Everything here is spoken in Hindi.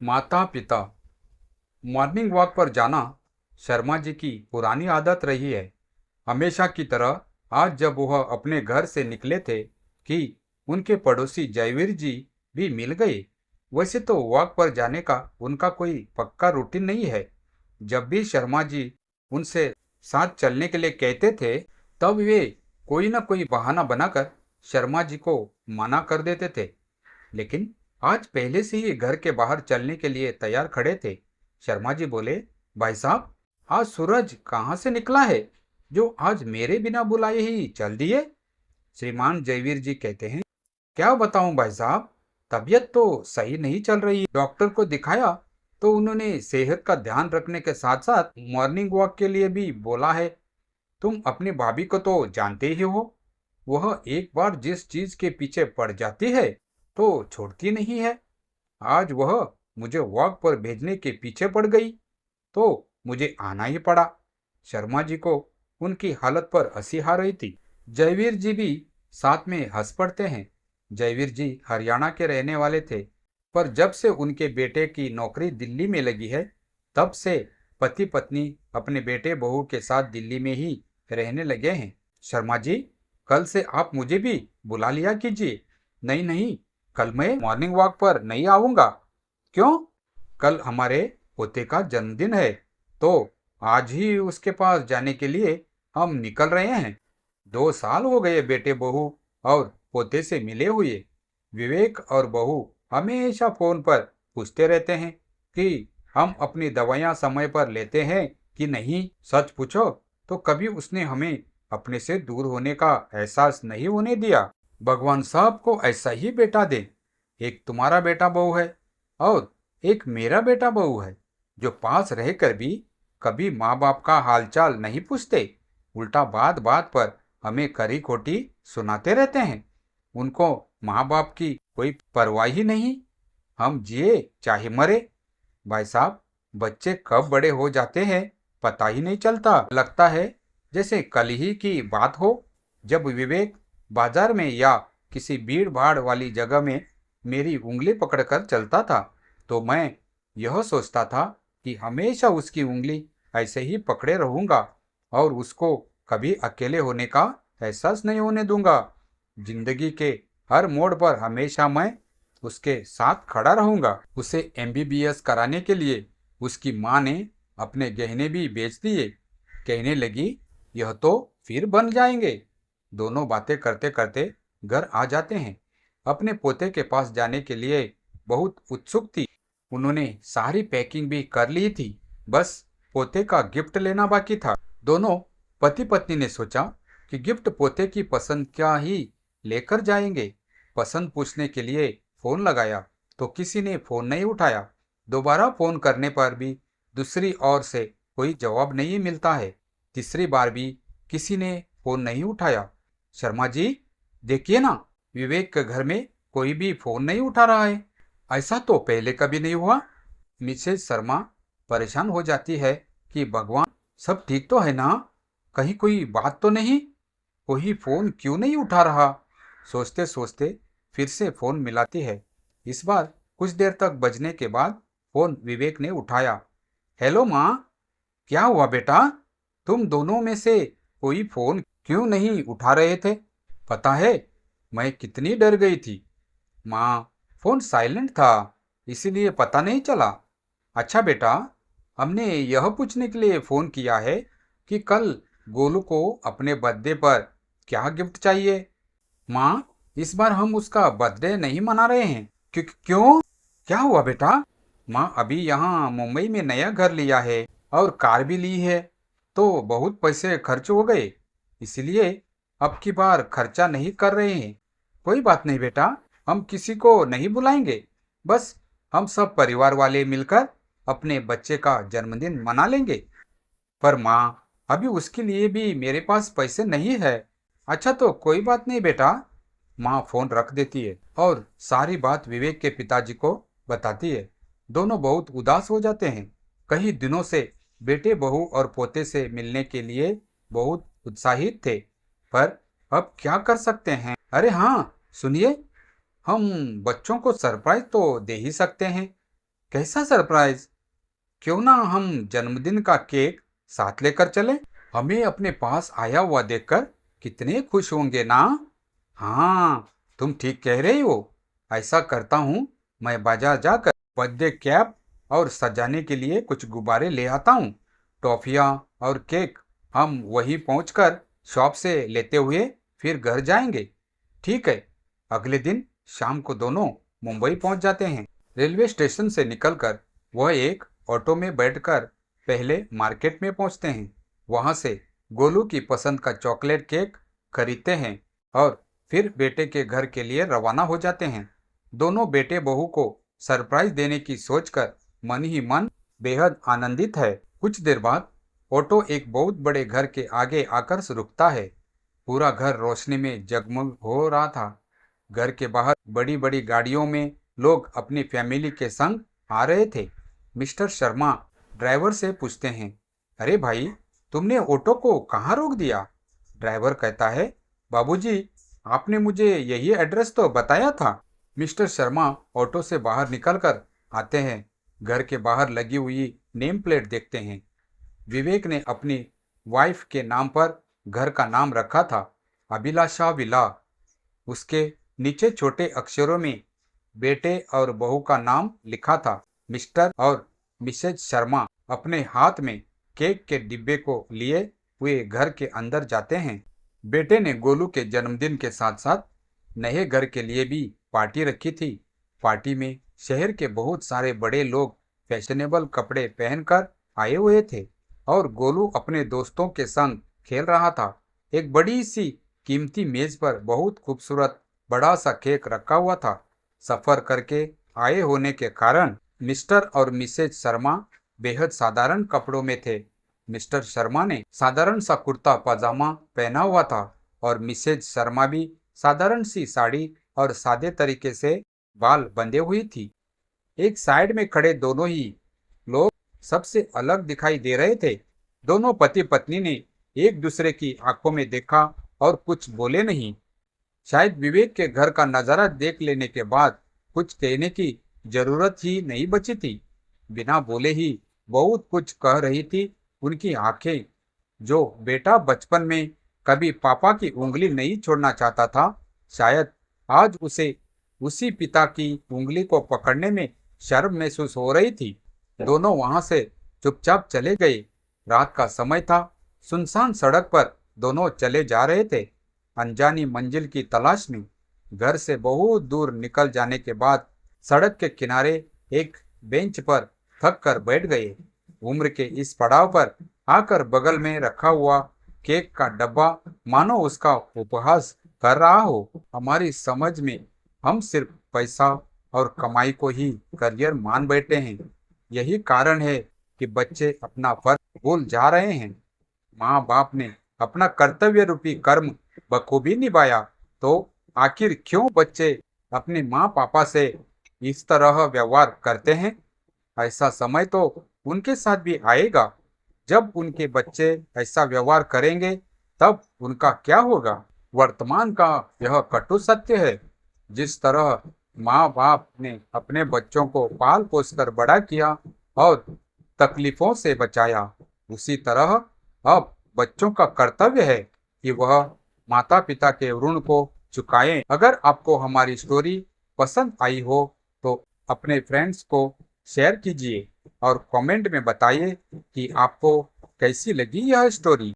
माता पिता। मॉर्निंग वॉक पर जाना शर्मा जी की पुरानी आदत रही है। हमेशा की तरह आज जब वह अपने घर से निकले थे कि उनके पड़ोसी जयवीर जी भी मिल गए। वैसे तो वॉक पर जाने का उनका कोई पक्का रूटीन नहीं है। जब भी शर्मा जी उनसे साथ चलने के लिए कहते थे तब वे कोई न कोई बहाना बनाकर शर्मा जी को मना कर देते थे। लेकिन आज पहले से ही घर के बाहर चलने के लिए तैयार खड़े थे। शर्मा जी बोले, भाई साहब, आज सूरज कहाँ से निकला है जो आज मेरे बिना बुलाए ही चल दिए। श्रीमान जयवीर जी कहते हैं, क्या बताऊं भाई साहब, तबीयत तो सही नहीं चल रही। डॉक्टर को दिखाया तो उन्होंने सेहत का ध्यान रखने के साथ साथ मॉर्निंग वॉक के लिए भी बोला है। तुम अपनी भाभी को तो जानते ही हो, वह एक बार जिस चीज के पीछे पड़ जाती है तो छोड़ती नहीं है। आज वह मुझे वॉक पर भेजने के पीछे पड़ गई तो मुझे आना ही पड़ा। शर्मा जी को उनकी हालत पर हंसी आ रही थी। जयवीर जी भी साथ में हंस पड़ते हैं। जयवीर जी हरियाणा के रहने वाले थे, पर जब से उनके बेटे की नौकरी दिल्ली में लगी है तब से पति पत्नी अपने बेटे बहू के साथ दिल्ली में ही रहने लगे हैं। शर्मा जी, कल से आप मुझे भी बुला लिया कीजिए। नहीं नहीं, कल मैं मॉर्निंग वॉक पर नहीं आऊंगा। क्यों? कल हमारे पोते का जन्मदिन है तो आज ही उसके पास जाने के लिए हम निकल रहे हैं। 2 साल हो गए बेटे बहू और पोते से मिले हुए। विवेक और बहू हमेशा फोन पर पूछते रहते हैं कि हम अपनी दवाइयाँ समय पर लेते हैं कि नहीं। सच पूछो तो कभी उसने हमें अपने से दूर होने का एहसास नहीं होने दिया। भगवान साहब को ऐसा ही बेटा दे। एक तुम्हारा बेटा बहू है और एक मेरा बेटा बहू है जो पास रहकर भी कभी माँ बाप का हालचाल नहीं पूछते, उल्टा बात बात पर हमें खरी खोटी सुनाते रहते हैं। उनको माँ बाप की कोई परवाह ही नहीं, हम जिए चाहे मरे। भाई साहब, बच्चे कब बड़े हो जाते हैं पता ही नहीं चलता। लगता है जैसे कल ही की बात हो, जब विवेक बाजार में या किसी भीड़ भाड़ वाली जगह में मेरी उंगली पकड़कर चलता था तो मैं यह सोचता था कि हमेशा उसकी उंगली ऐसे ही पकड़े रहूंगा और उसको कभी अकेले होने का एहसास नहीं होने दूंगा। जिंदगी के हर मोड़ पर हमेशा मैं उसके साथ खड़ा रहूंगा। उसे एमबीबीएस कराने के लिए उसकी माँ ने अपने गहने भी बेच दिए। कहने लगी, यह तो फिर बन जाएंगे। दोनों बातें करते करते घर आ जाते हैं। अपने पोते के पास जाने के लिए बहुत उत्सुक थी। उन्होंने सारी पैकिंग भी कर ली थी, बस पोते का गिफ्ट लेना बाकी था। दोनों पति पत्नी ने सोचा कि गिफ्ट पोते की पसंद क्या ही लेकर जाएंगे। पसंद पूछने के लिए फोन लगाया तो किसी ने फोन नहीं उठाया। दोबारा फोन करने पर भी दूसरी ओर से कोई जवाब नहीं मिलता है। तीसरी बार भी किसी ने फोन नहीं उठाया। शर्मा जी, देखिए ना, विवेक के घर में कोई भी फोन नहीं उठा रहा है। ऐसा तो पहले कभी नहीं हुआ। मिसेज शर्मा परेशान हो जाती है कि भगवान, सब ठीक तो है ना, कहीं कोई बात तो नहीं, कोई फोन क्यों नहीं उठा रहा। सोचते सोचते फिर से फोन मिलाती है। इस बार कुछ देर तक बजने के बाद फोन विवेक ने उठाया। हेलो माँ, क्या हुआ बेटा, तुम दोनों में से कोई फोन क्यों नहीं उठा रहे थे? पता है मैं कितनी डर गई थी। माँ, फोन साइलेंट था इसीलिए पता नहीं चला। अच्छा बेटा, हमने यह पूछने के लिए फोन किया है कि कल गोलू को अपने बर्थडे पर क्या गिफ्ट चाहिए। माँ, इस बार हम उसका बर्थडे नहीं मना रहे हैं। क्यों? क्या हुआ बेटा? माँ, अभी यहाँ मुंबई में नया घर लिया है और कार भी ली है तो बहुत पैसे खर्च हो गए, इसलिए अब की बार खर्चा नहीं कर रहे हैं। कोई बात नहीं बेटा, हम किसी को नहीं बुलाएंगे, बस हम सब परिवार वाले मिलकर अपने बच्चे का जन्मदिन मना लेंगे। पर माँ, अभी उसके लिए भी मेरे पास पैसे नहीं है। अच्छा तो कोई बात नहीं बेटा। माँ फोन रख देती है और सारी बात विवेक के पिताजी को बताती है। दोनों बहुत उदास हो जाते हैं। कई दिनों से बेटे बहू और पोते से मिलने के लिए बहुत उत्साहित थे, पर अब क्या कर सकते हैं। अरे हाँ सुनिए, हम बच्चों को सरप्राइज तो दे ही सकते हैं। कैसा सरप्राइज? क्यों ना हम जन्मदिन का केक साथ लेकर चलें? हमें अपने पास आया हुआ देखकर कितने खुश होंगे ना। हाँ, तुम ठीक कह रही हो। ऐसा करता हूँ, मैं बाजार जाकर बर्थडे कैप और सजाने के लिए कुछ गुब्बारे ले आता हूँ। टॉफियाँ और केक हम वहीं पहुँचकर शॉप से लेते हुए फिर घर जाएंगे। ठीक है। अगले दिन शाम को दोनों मुंबई पहुँच जाते हैं। रेलवे स्टेशन से निकलकर वह एक ऑटो में बैठकर पहले मार्केट में पहुँचते हैं। वहाँ से गोलू की पसंद का चॉकलेट केक खरीदते हैं और फिर बेटे के घर के लिए रवाना हो जाते हैं। दोनों बेटे बहू को सरप्राइज देने की सोचकर मन ही मन बेहद आनंदित है। कुछ देर बाद ऑटो एक बहुत बड़े घर के आगे आकर रुकता है। पूरा घर रोशनी में जगमग हो रहा था। घर के बाहर बड़ी बड़ी गाड़ियों में लोग अपनी फैमिली के संग आ रहे थे। मिस्टर शर्मा ड्राइवर से पूछते हैं, अरे भाई, तुमने ऑटो को कहाँ रोक दिया? ड्राइवर कहता है, बाबूजी, आपने मुझे यही एड्रेस तो बताया था। मिस्टर शर्मा ऑटो से बाहर निकलकर आते हैं। घर के बाहर लगी हुई नेम प्लेट देखते हैं। विवेक ने अपनी वाइफ के नाम पर घर का नाम रखा था, अभिलाषा विला। उसके नीचे छोटे अक्षरों में बेटे और बहू का नाम लिखा था। मिस्टर और मिसेज शर्मा अपने हाथ में केक के डिब्बे को लिए हुए घर के अंदर जाते हैं। बेटे ने गोलू के जन्मदिन के साथ साथ नए घर के लिए भी पार्टी रखी थी। पार्टी में शहर के बहुत सारे बड़े लोग फैशनेबल कपड़े पहनकर आए हुए थे और गोलू अपने दोस्तों के संग खेल रहा था। एक बड़ी सी कीमती मेज पर बहुत खूबसूरत बड़ा सा केक रखा हुआ था। सफर करके आए होने के कारण मिस्टर और मिसेज शर्मा बेहद साधारण कपड़ों में थे। मिस्टर शर्मा ने साधारण सा कुर्ता पजामा पहना हुआ था और मिसेज शर्मा भी साधारण सी साड़ी और सादे तरीके से बाल बंधे हुई थी। एक साइड में खड़े दोनों ही लोग सबसे अलग दिखाई दे रहे थे। दोनों पति पत्नी ने एक दूसरे की आंखों में देखा और कुछ बोले नहीं। शायद विवेक के घर का नजारा देख लेने के बाद कुछ कहने की जरूरत ही नहीं बची थी। बिना बोले ही बहुत कुछ कह रही थी उनकी आंखें। जो बेटा बचपन में कभी पापा की उंगली नहीं छोड़ना चाहता था, शायद आज उसे उसी पिता की उंगली को पकड़ने में शर्म महसूस हो रही थी। दोनों वहां से चुपचाप चले गए। रात का समय था। सुनसान सड़क पर दोनों चले जा रहे थे, अनजानी मंजिल की तलाश में। घर से बहुत दूर निकल जाने के बाद सड़क के किनारे एक बेंच पर थक कर बैठ गए। उम्र के इस पड़ाव पर आकर बगल में रखा हुआ केक का डब्बा मानो उसका उपहास कर रहा हो। हमारी समझ में हम सिर्फ पैसा और कमाई को ही करियर मान बैठे हैं। यही कारण है कि बच्चे अपना फर्ज भूल जा रहे हैं। माँ बाप ने अपना कर्तव्य रूपी कर्म बखूबी निभाया, तो आखिर क्यों बच्चे अपने माँ पापा से इस तरह व्यवहार करते हैं? ऐसा समय तो उनके साथ भी आएगा। जब उनके बच्चे ऐसा व्यवहार करेंगे तब उनका क्या होगा? वर्तमान का यह कटु सत्य है। जिस तरह माँ बाप ने अपने बच्चों को पाल पोस कर बड़ा किया और तकलीफों से बचाया, उसी तरह अब बच्चों का कर्तव्य है कि वह माता पिता के ऋण को चुकाएं। अगर आपको हमारी स्टोरी पसंद आई हो तो अपने फ्रेंड्स को शेयर कीजिए और कमेंट में बताइए कि आपको कैसी लगी यह स्टोरी।